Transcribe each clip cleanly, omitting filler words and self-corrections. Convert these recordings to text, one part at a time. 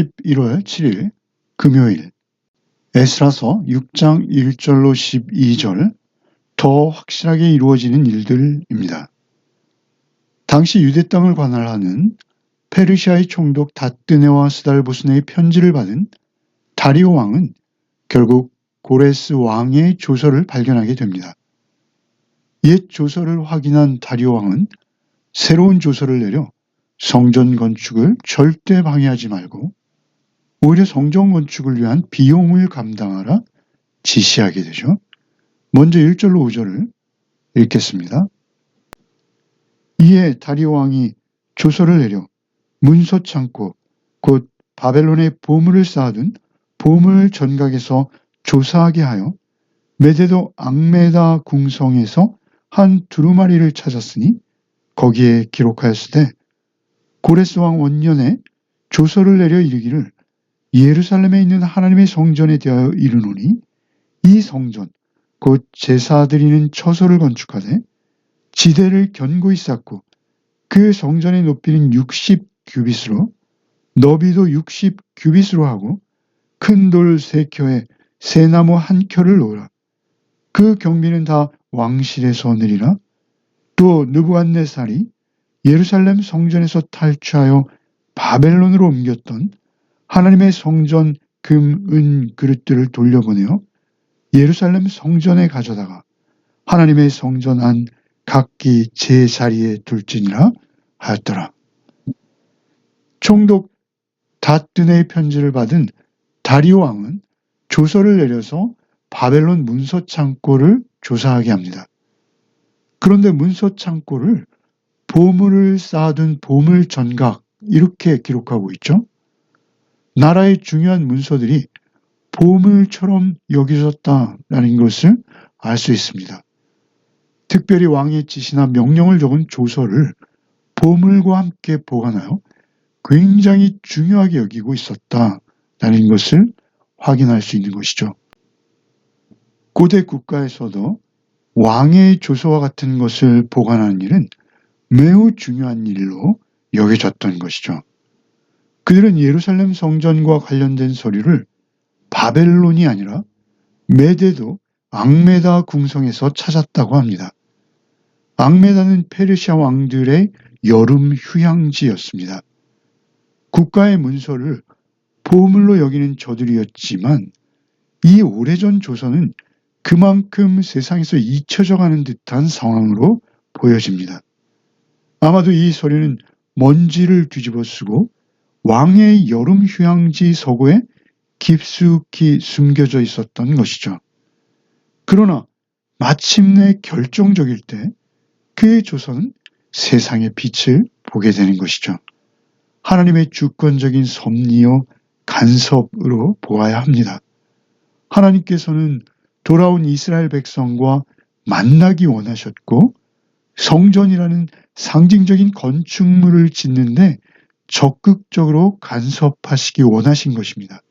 11월 7일 금요일 에스라서 6장 1절로 12절 더 확실하게 이루어지는 일들입니다. 당시 유대 땅을 관할하는 페르시아의 총독 다뜨네와 스달보스네의 편지를 받은 다리오 왕은 결국 고레스 왕의 조서를 발견하게 됩니다. 옛 조서를 확인한 다리오 왕은 새로운 조서를 내려 성전 건축을 절대 방해하지 말고 오히려 성전 건축을 위한 비용을 감당하라 지시하게 되죠. 먼저 1절로 5절을 읽겠습니다. 이에 다리오 왕이 조서를 내려 문서 창고 곧 바벨론의 보물을 쌓아둔 보물 전각에서 조사하게 하여 메데도 앙메다 궁성에서 한 두루마리를 찾았으니 거기에 기록하였으되 고레스 왕 원년에 조서를 내려 이르기를 예루살렘에 있는 하나님의 성전에 대하여 이르노니 이 성전 곧 제사 드리는 처소를 건축하되 지대를 견고히 쌓고 그 성전의 높이는 60규빗으로 너비도 60규빗으로 하고 큰 돌 3켜에 새나무 1켜를 놓으라. 그 경비는 다 왕실에서 내리라. 또 느부갓네살이 예루살렘 성전에서 탈취하여 바벨론으로 옮겼던 하나님의 성전 금, 은 그릇들을 돌려보내어 예루살렘 성전에 가져다가 하나님의 성전 안 각기 제 자리에 둘지니라 하였더라. 총독 다뜨네의 편지를 받은 다리오 왕은 조서를 내려서 바벨론 문서 창고를 조사하게 합니다. 그런데 문서 창고를 보물을 쌓아둔 보물 전각 이렇게 기록하고 있죠. 나라의 중요한 문서들이 보물처럼 여겨졌다라는 것을 알 수 있습니다. 특별히 왕의 지시나 명령을 적은 조서를 보물과 함께 보관하여 굉장히 중요하게 여기고 있었다라는 것을 확인할 수 있는 것이죠. 고대 국가에서도 왕의 조서와 같은 것을 보관하는 일은 매우 중요한 일로 여겨졌던 것이죠. 그들은 예루살렘 성전과 관련된 서류를 바벨론이 아니라 메데도 앙메다 궁성에서 찾았다고 합니다. 앙메다는 페르시아 왕들의 여름 휴양지였습니다. 국가의 문서를 보물로 여기는 저들이었지만 이 오래전 조서는 그만큼 세상에서 잊혀져 가는 듯한 상황으로 보여집니다. 아마도 이 서류는 먼지를 뒤집어 쓰고 왕의 여름 휴양지 서고에 깊숙이 숨겨져 있었던 것이죠. 그러나 마침내 결정적일 때 그 조서는 세상의 빛을 보게 되는 것이죠. 하나님의 주권적인 섭리요 간섭으로 보아야 합니다. 하나님께서는 돌아온 이스라엘 백성과 만나기 원하셨고 성전이라는 상징적인 건축물을 짓는데 적극적으로 간섭하시기 원하신 것입니다.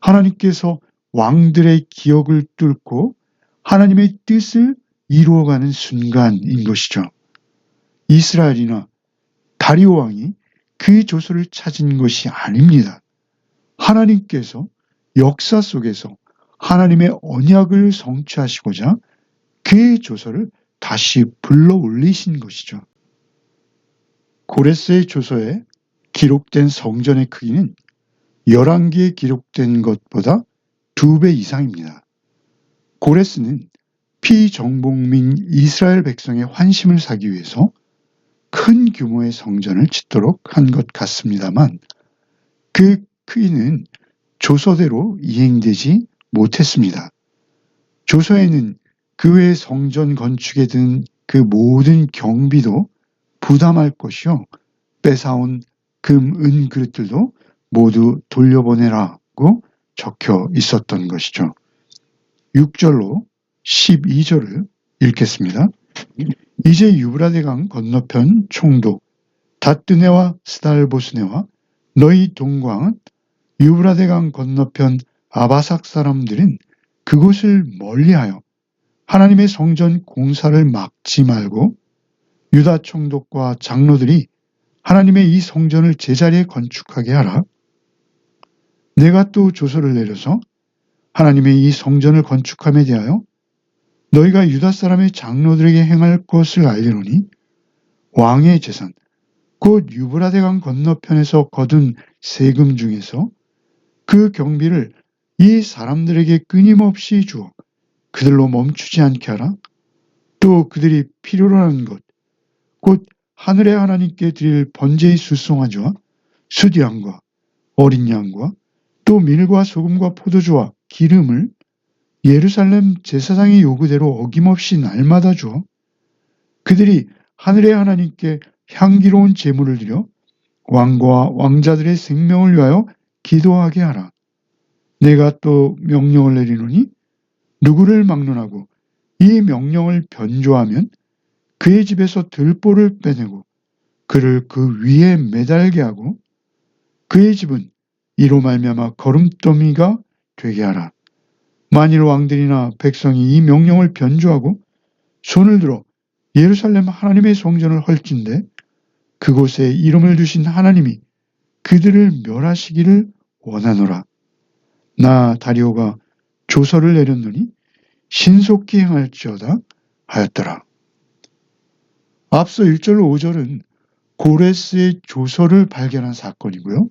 하나님께서 왕들의 기억을 뚫고 하나님의 뜻을 이루어가는 순간인 것이죠. 이스라엘이나 다리오 왕이 그 조서를 찾은 것이 아닙니다. 하나님께서 역사 속에서 하나님의 언약을 성취하시고자 그 조서를 다시 불러 올리신 것이죠. 고레스의 조서에 기록된 성전의 크기는 열왕기에 기록된 것보다 2배 이상입니다. 고레스는 피정복민 이스라엘 백성의 환심을 사기 위해서 큰 규모의 성전을 짓도록 한 것 같습니다만 그 크기는 조서대로 이행되지 못했습니다. 조서에는 그 외 성전 건축에 든 그 모든 경비도 부담할 것이요 뺏어온 금, 은 그릇들도 모두 돌려보내라고 적혀 있었던 것이죠. 6절로 12절을 읽겠습니다. 이제 유브라데강 건너편 총독 다뜨네와 스달보스네와 너희 동광은 유브라데강 건너편 아바삭 사람들은 그곳을 멀리하여 하나님의 성전 공사를 막지 말고 유다 총독과 장로들이 하나님의 이 성전을 제자리에 건축하게 하라. 내가 또 조서를 내려서 하나님의 이 성전을 건축함에 대하여 너희가 유다 사람의 장로들에게 행할 것을 알리노니 왕의 재산 곧 유브라데강 건너편에서 거둔 세금 중에서 그 경비를 이 사람들에게 끊임없이 주어 그들로 멈추지 않게 하라. 또 그들이 필요로 하는 것 곧 하늘의 하나님께 드릴 번제의 수송아지와 수디양과 어린 양과 또 밀과 소금과 포도주와 기름을 예루살렘 제사장의 요구대로 어김없이 날마다 주어 그들이 하늘의 하나님께 향기로운 제물을 드려 왕과 왕자들의 생명을 위하여 기도하게 하라. 내가 또 명령을 내리노니 누구를 막론하고 이 명령을 변조하면 그의 집에서 들보를 빼내고 그를 그 위에 매달게 하고 그의 집은 이로 말미암아 거름더미가 되게 하라. 만일 왕들이나 백성이 이 명령을 변조하고 손을 들어 예루살렘 하나님의 성전을 헐진대 그곳에 이름을 두신 하나님이 그들을 멸하시기를 원하노라. 나 다리오가 조서를 내렸노니 신속히 행할지어다 하였더라. 앞서 1절로 5절은 고레스의 조서를 발견한 사건이고요.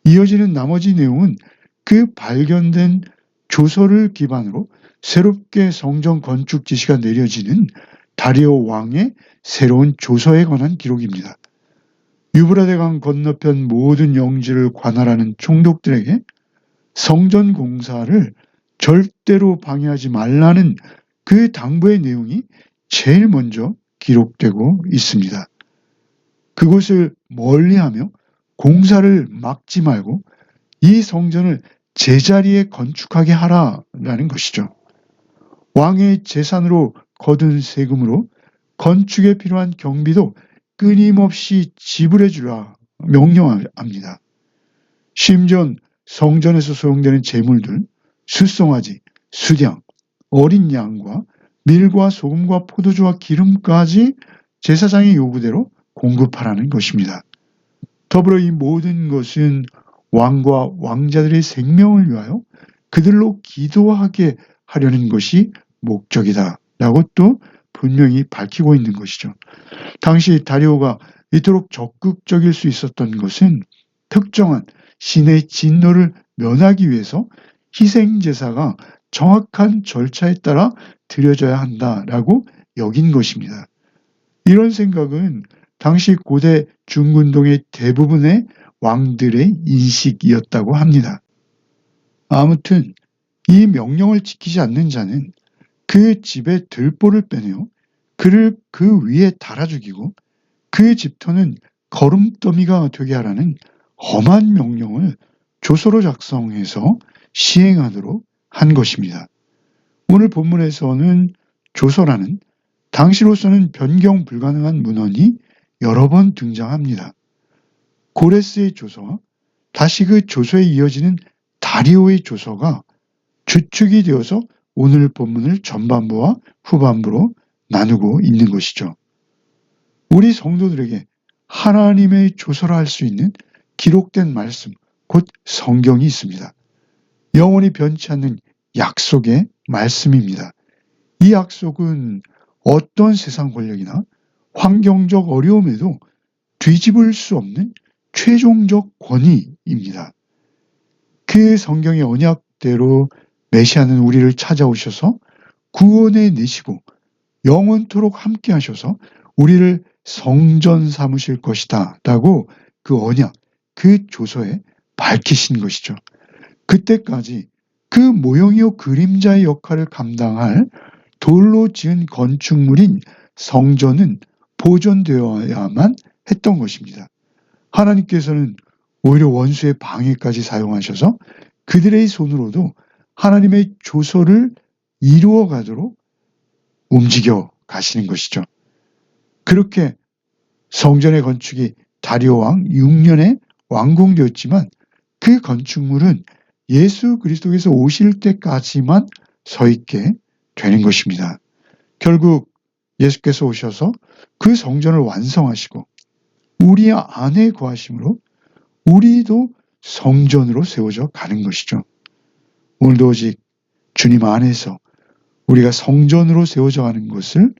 이어지는 나머지 내용은 그 발견된 조서를 기반으로 새롭게 성전 건축 지시가 내려지는 다리오 왕의 새로운 조서에 관한 기록입니다. 유브라데강 건너편 모든 영지를 관할하는 총독들에게 성전 공사를 절대로 방해하지 말라는 그 당부의 내용이 제일 먼저 기록되고 있습니다. 그곳을 멀리하며 공사를 막지 말고 이 성전을 제자리에 건축하게 하라라는 것이죠. 왕의 재산으로 거둔 세금으로 건축에 필요한 경비도 끊임없이 지불해 주라 명령합니다. 심지어 성전에서 소용되는 제물들, 숫송아지, 수량, 어린 양과 밀과 소금과 포도주와 기름까지 제사장의 요구대로 공급하라는 것입니다. 더불어 이 모든 것은 왕과 왕자들의 생명을 위하여 그들로 기도하게 하려는 것이 목적이다 라고 또 분명히 밝히고 있는 것이죠. 당시 다리오가 이토록 적극적일 수 있었던 것은 특정한 신의 진노를 면하기 위해서 희생제사가 정확한 절차에 따라 드려져야 한다라고 여긴 것입니다. 이런 생각은 당시 고대 중근동의 대부분의 왕들의 인식이었다고 합니다. 아무튼 이 명령을 지키지 않는 자는 그 집의 들보를 빼내어 그를 그 위에 달아 죽이고 그 집터는 거름더미가 되게 하라는 험한 명령을 조서로 작성해서 시행하도록 한 것입니다. 오늘 본문에서는 조서라는 당시로서는 변경 불가능한 문헌이 여러 번 등장합니다. 고레스의 조서와 다시 그 조서에 이어지는 다리오의 조서가 주축이 되어서 오늘 본문을 전반부와 후반부로 나누고 있는 것이죠. 우리 성도들에게 하나님의 조서라 할 수 있는 기록된 말씀, 곧 성경이 있습니다. 영원히 변치 않는 약속의 말씀입니다. 이 약속은 어떤 세상 권력이나 환경적 어려움에도 뒤집을 수 없는 최종적 권위입니다. 그 성경의 언약대로 메시아는 우리를 찾아오셔서 구원해 내시고 영원토록 함께 하셔서 우리를 성전 삼으실 것이다 라고 그 언약, 그 조서에 밝히신 것이죠. 그때까지 그 모형이요 그림자의 역할을 감당할 돌로 지은 건축물인 성전은 보존되어야만 했던 것입니다. 하나님께서는 오히려 원수의 방해까지 사용하셔서 그들의 손으로도 하나님의 조서를 이루어 가도록 움직여 가시는 것이죠. 그렇게 성전의 건축이 다리오 왕 6년에 완공되었지만 그 건축물은 예수 그리스도께서 오실 때까지만 서 있게 되는 것입니다. 결국 예수께서 오셔서 그 성전을 완성하시고 우리 안에 거하심으로 우리도 성전으로 세워져 가는 것이죠. 오늘도 오직 주님 안에서 우리가 성전으로 세워져 가는 것을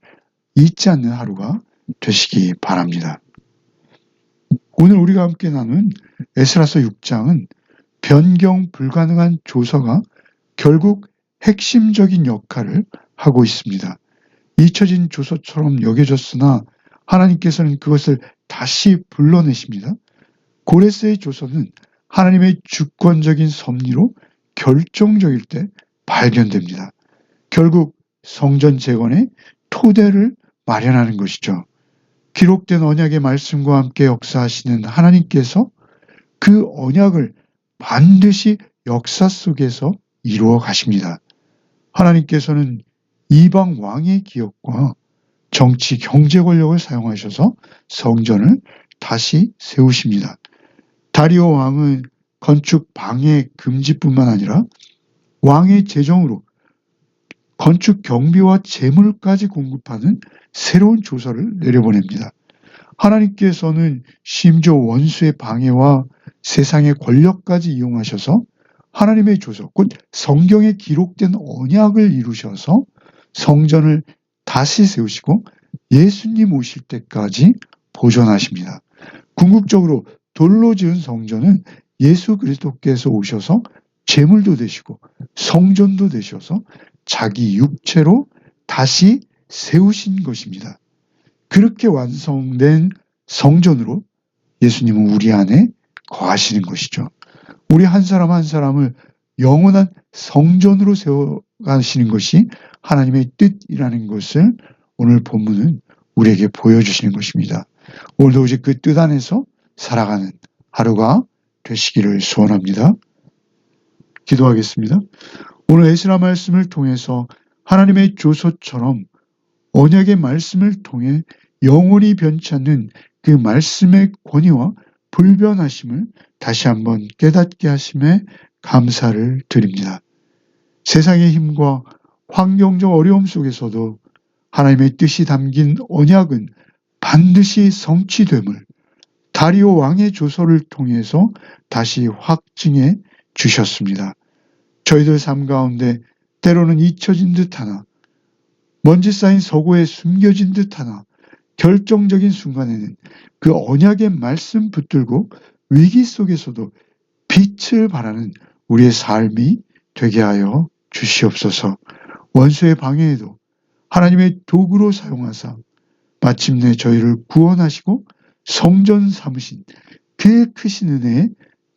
잊지 않는 하루가 되시기 바랍니다. 오늘 우리가 함께 나눈 에스라서 6장은 변경 불가능한 조서가 결국 핵심적인 역할을 하고 있습니다. 잊혀진 조서처럼 여겨졌으나 하나님께서는 그것을 다시 불러내십니다. 고레스의 조서는 하나님의 주권적인 섭리로 결정적일 때 발견됩니다. 결국 성전 재건의 토대를 마련하는 것이죠. 기록된 언약의 말씀과 함께 역사하시는 하나님께서 그 언약을 반드시 역사 속에서 이루어 가십니다. 하나님께서는 이방 왕의 기업과 정치, 경제 권력을 사용하셔서 성전을 다시 세우십니다. 다리오 왕은 건축 방해 금지뿐만 아니라 왕의 재정으로 건축 경비와 재물까지 공급하는 새로운 조서를 내려보냅니다. 하나님께서는 심지어 원수의 방해와 세상의 권력까지 이용하셔서 하나님의 조서, 곧 성경에 기록된 언약을 이루셔서 성전을 다시 세우시고 예수님 오실 때까지 보존하십니다. 궁극적으로 돌로 지은 성전은 예수 그리스도께서 오셔서 제물도 되시고 성전도 되셔서 자기 육체로 다시 세우신 것입니다. 그렇게 완성된 성전으로 예수님은 우리 안에 거하시는 것이죠. 우리 한 사람 한 사람을 영원한 성전으로 세워가시는 것이 하나님의 뜻이라는 것을 오늘 본문은 우리에게 보여주시는 것입니다. 오늘도 오직 그 뜻 안에서 살아가는 하루가 되시기를 소원합니다. 기도하겠습니다. 오늘 에스라 말씀을 통해서 하나님의 조서처럼 언약의 말씀을 통해 영원히 변치 않는 그 말씀의 권위와 불변하심을 다시 한번 깨닫게 하심에 감사를 드립니다. 세상의 힘과 환경적 어려움 속에서도 하나님의 뜻이 담긴 언약은 반드시 성취됨을 다리오 왕의 조서를 통해서 다시 확증해 주셨습니다. 저희들 삶 가운데 때로는 잊혀진 듯하나 먼지 쌓인 서고에 숨겨진 듯하나 결정적인 순간에는 그 언약의 말씀 붙들고 위기 속에서도 빛을 발하는 우리의 삶이 되게 하여 주시옵소서. 원수의 방해에도 하나님의 도구로 사용하사 마침내 저희를 구원하시고 성전 삼으신 그 크신 은혜에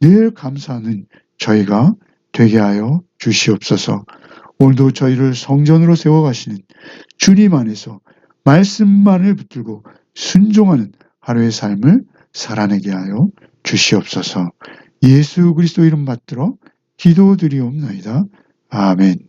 늘 감사하는 저희가 되게 하여 주시옵소서. 오늘도 저희를 성전으로 세워가시는 주님 안에서 말씀만을 붙들고 순종하는 하루의 삶을 살아내게 하여 주시옵소서. 예수 그리스도 이름 받들어 기도드리옵나이다. 아멘.